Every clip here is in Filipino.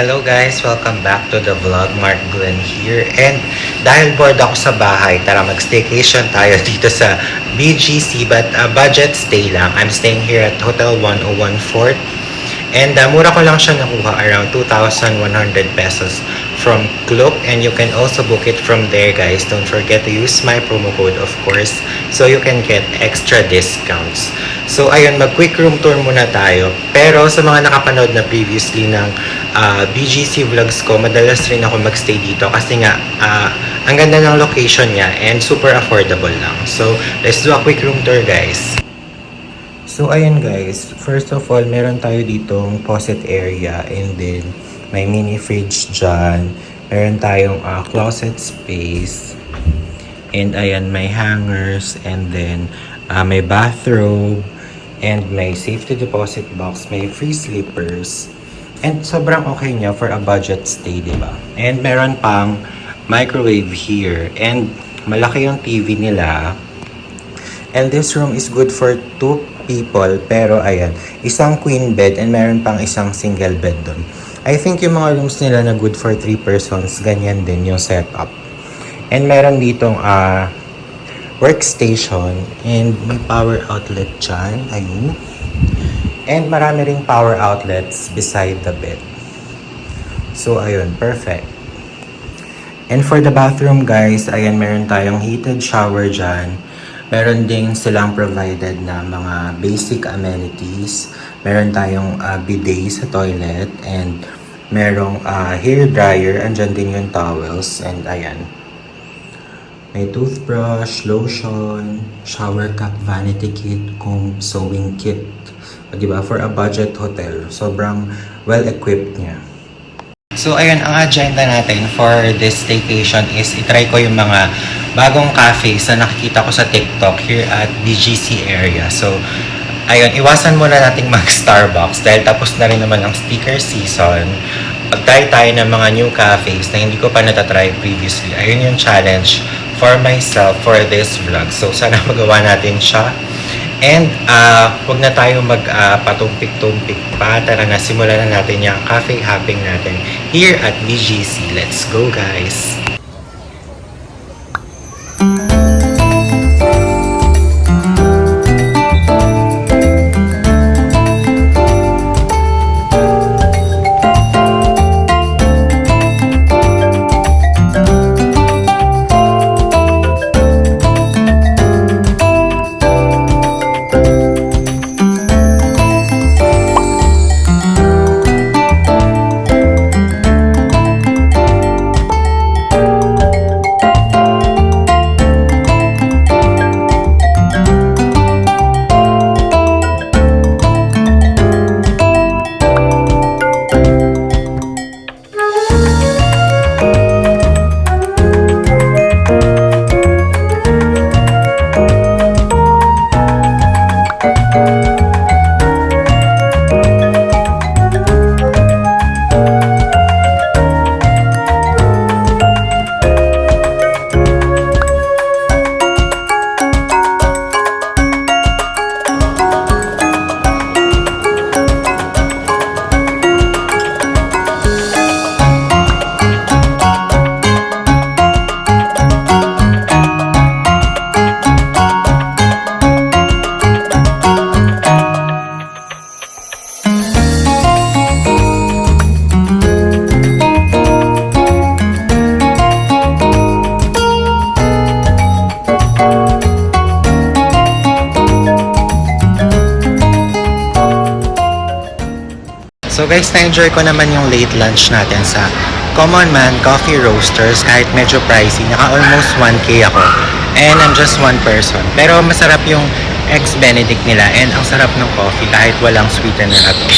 Hello guys! Welcome back to the vlog. Mark Glenn here. And dahil bored ako sa bahay, tara mag-staycation tayo dito sa BGC but budget stay lang. I'm staying here at Hotel 101 Fort. And mura ko lang siya nakuha, around 2,100 pesos from Klook. And you can also book it from there guys. Don't forget to use my promo code of course so you can get extra discounts. So ayun, mag-quick room tour muna tayo. Pero sa mga nakapanood na previously ng BGC vlogs ko, madalas rin ako magstay dito kasi nga ang ganda ng location niya and super affordable lang. So let's do a quick room tour guys. So ayun guys, first of all, meron tayo ditong faucet area and then may mini fridge dyan. Meron tayong closet space. And ayan, may hangers and then may bathrobe and may safety deposit box, may free slippers. And sobrang okay niya for a budget stay, diba? And meron pang microwave here and malaki yung TV nila. And this room is good for 2 people, pero ayan, isang queen bed and meron pang isang single bed doon. I think yung mga rooms nila na good for 3 persons, ganyan din yung setup. And meron ditong workstation and may power outlet dyan, ayun. And marami ring power outlets beside the bed. So ayun, perfect. And for the bathroom guys, ayan, meron tayong heated shower dyan. Meron din silang provided na mga basic amenities. Meron tayong bidet sa toilet and merong hair dryer. Andyan din yung towels and ayan. May toothbrush, lotion, shower cap, vanity kit, comb, sewing kit. O, diba? For a budget hotel, sobrang well-equipped niya. So ayun, ang agenda natin for this staycation is itry ko yung mga bagong cafes na nakikita ko sa TikTok here at BGC area. So ayun, iwasan muna nating mag-Starbucks dahil tapos na rin naman ang sticker season. Pag-try tayo ng mga new cafes na hindi ko pa natatry previously. Ayun yung challenge for myself for this vlog. So sana magawa natin siya. And huwag na tayo magpatumpik-tumpik pa. Tara na, simulan na natin yung cafe hopping natin here at BGC. Let's go guys! So guys, na-enjoy ko naman yung late lunch natin sa Common Man Coffee Roasters. Kahit medyo pricey, naka-almost 1K ako. And I'm just one person. Pero masarap yung Eggs Benedict nila and ang sarap ng coffee kahit walang sweetener at all.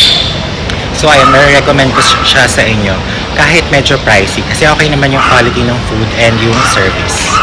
So ayun, nare-recommend ko siya sa inyo kahit medyo pricey. Kasi okay naman yung quality ng food and yung service.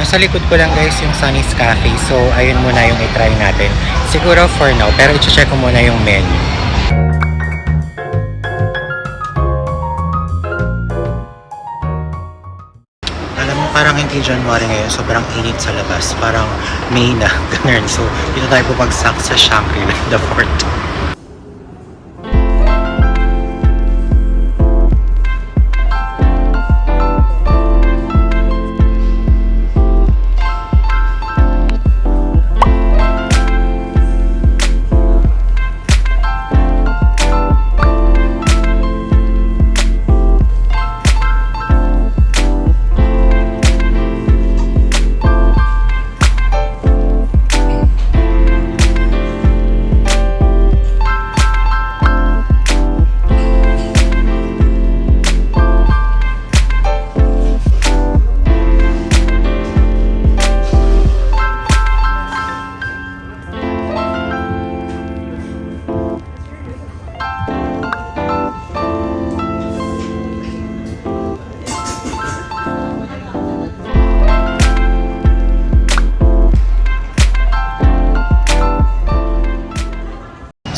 Nasa likod ko lang guys yung Sunny's Cafe. So, ayun muna yung i-try natin. Siguro for now, pero i-check ko muna yung menu. Alam mo, parang hindi January ngayon. Sobrang init sa labas. Parang May na. Ganun. So, dito tayo bumagsak sa Shangri-La, the fort.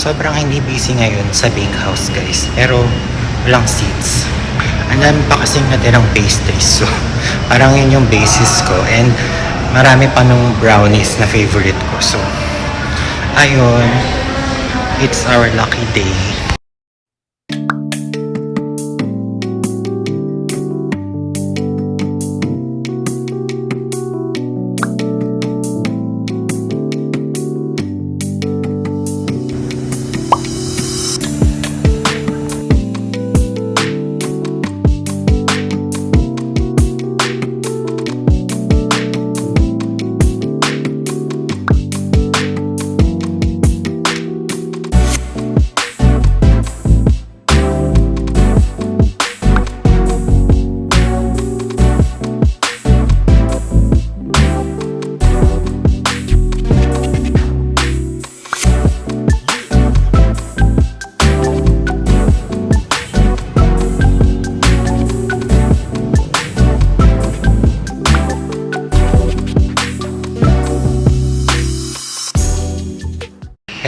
Sobrang hindi busy ngayon sa bakehouse guys. Pero walang seats. Ang dami pa kasing natirang pastries. So parang yun yung basis ko. And marami pa nung brownies na favorite ko. So ayun. It's our lucky day.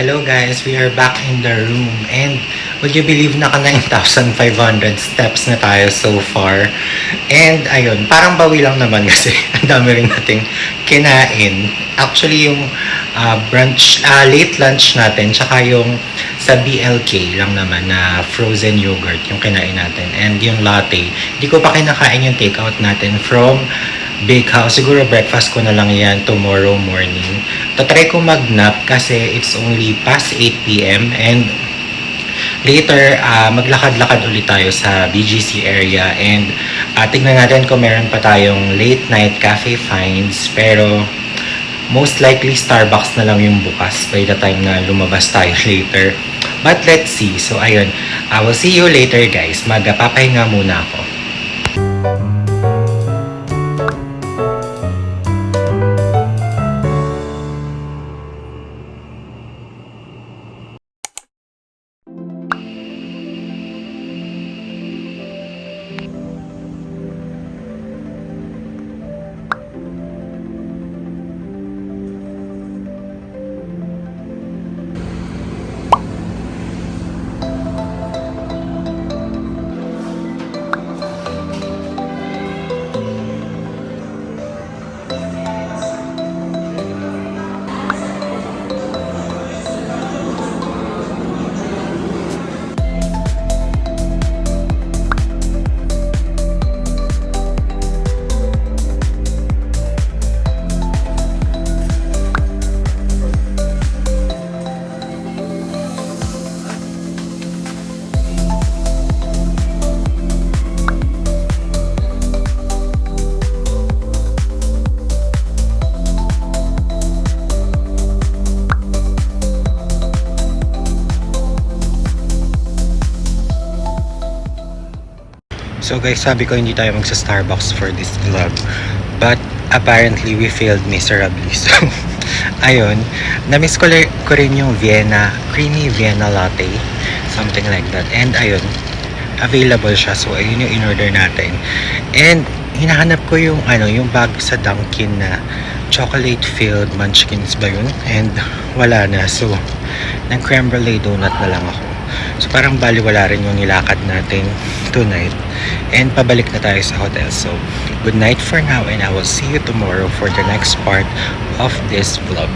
Hello guys, we are back in the room and would you believe naka 9,500 steps na tayo so far. And ayun, parang bawi lang naman kasi ang dami rin nating kinain. Actually yung late lunch natin tsaka yung sa BLK lang naman na frozen yogurt yung kinain natin. And yung latte, hindi ko pa kinakain yung takeout natin from bakehouse. Siguro breakfast ko na lang yan tomorrow morning. Tatry ko mag-nap kasi it's only past 8 p.m. and later maglakad-lakad ulit tayo sa BGC area and tignan natin kung meron pa tayong late night cafe finds, pero most likely Starbucks na lang yung bukas by the time na lumabas tayo later. But let's see. So ayun, I will see you later guys. Magpapahinga muna ako. So guys, sabi ko hindi tayo magsa-Starbucks for this vlog. But apparently we failed miserably. So ayun, na-miss ko rin yung creamy Vienna latte. Something like that. And ayun, available siya. So ayun yung in-order natin. And Hinahanap ko yung yung bag sa Dunkin na chocolate filled munchkins ba yun? And wala na. So, ng creme brulee donut na lang ako. So, parang baliwala rin yung nilakad natin tonight. And pabalik na tayo sa hotel. So, good night for now and I will see you tomorrow for the next part of this vlog.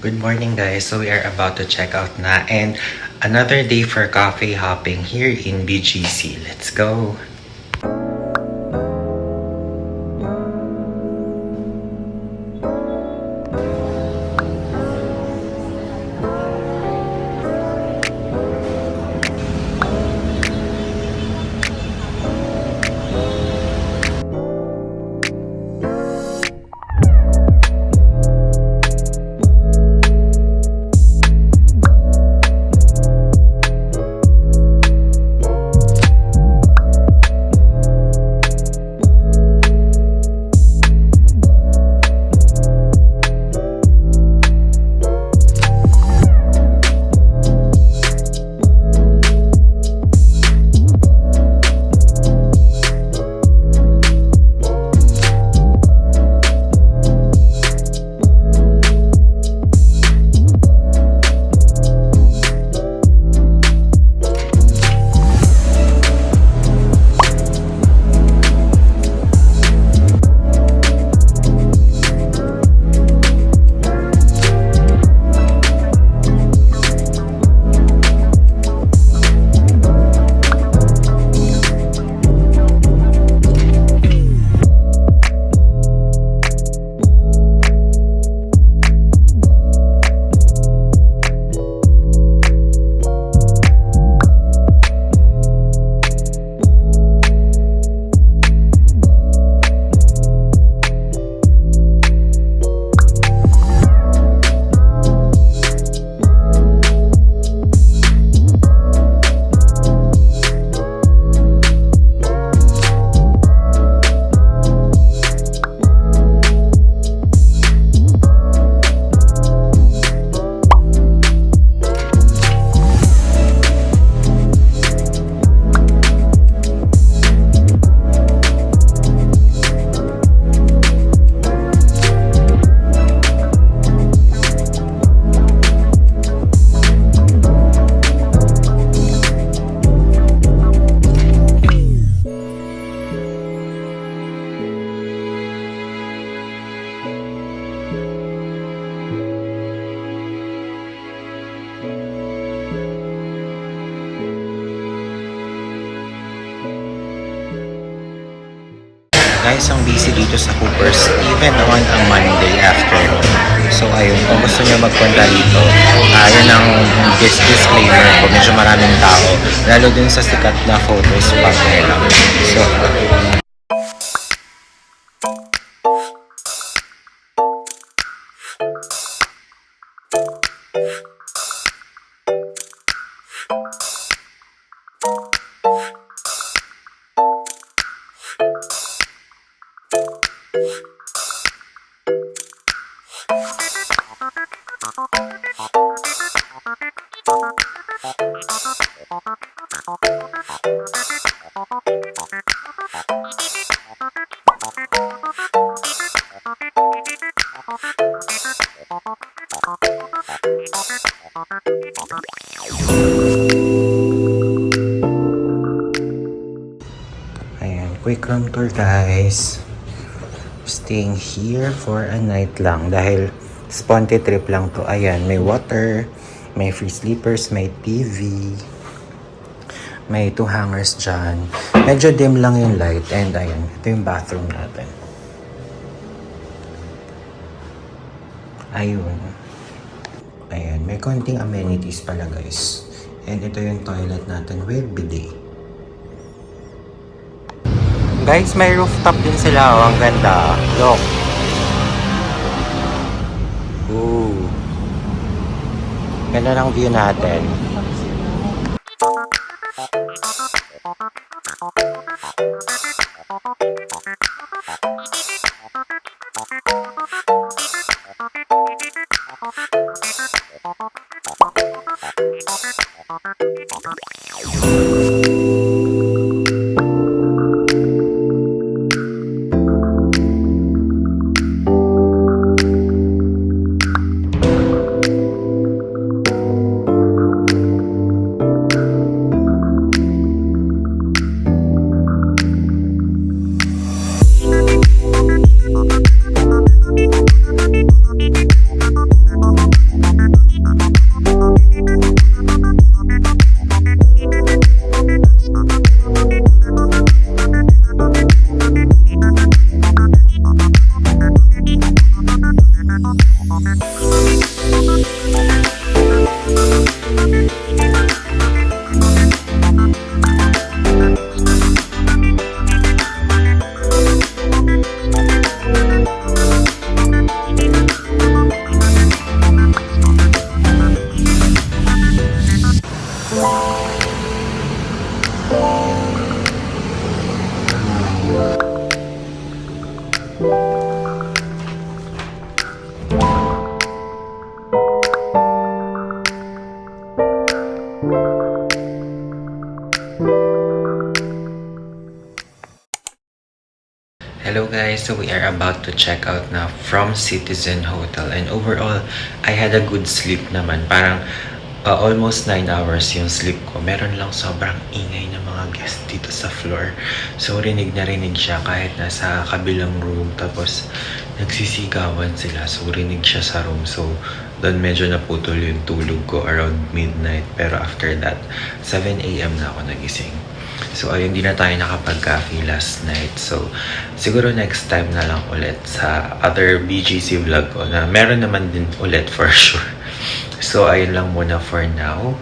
Good morning guys, so we are about to check out na and another day for coffee hopping here in BGC. Let's go! Guys, ang busy dito sa Cooper's even on a Monday afternoon. So ayun, kung gusto nyo magpunta dito, yun ang disclaimer ko, medyo maraming tao. Lalo dun sa sikat na photo spot nila. So, ayan, quick room tour guys. Staying here for a night lang dahil sponte trip lang to. Ayan, may water, may free sleepers, may TV, may 2 hangers dyan. Medyo dim lang yung light and ayan, ito yung bathroom natin. Ayun. Ayan, may konting amenities pala guys. And ito yung toilet natin with bidet. Guys, may rooftop din sila. Oh, ang ganda. Look. Ooh. Ganda ng view natin. Hello guys, so we are about to check out na from Citizen Hotel, and overall, I had a good sleep naman. Parang almost 9 hours yung sleep ko. Meron lang sobrang ingay ng mga guests dito sa floor. So rinig na rinig siya kahit nasa kabilang room, tapos nagsisigawan sila. So rinig siya sa room. So doon medyo naputol yung tulog ko around midnight. Pero after that, 7 AM na ako nagising. So, ayun, hindi na tayo nakapag-cafe last night. So, siguro next time na lang ulit sa other BGC vlog ko na meron naman din ulit for sure. So, ayun lang muna for now.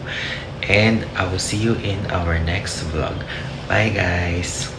And I will see you in our next vlog. Bye, guys!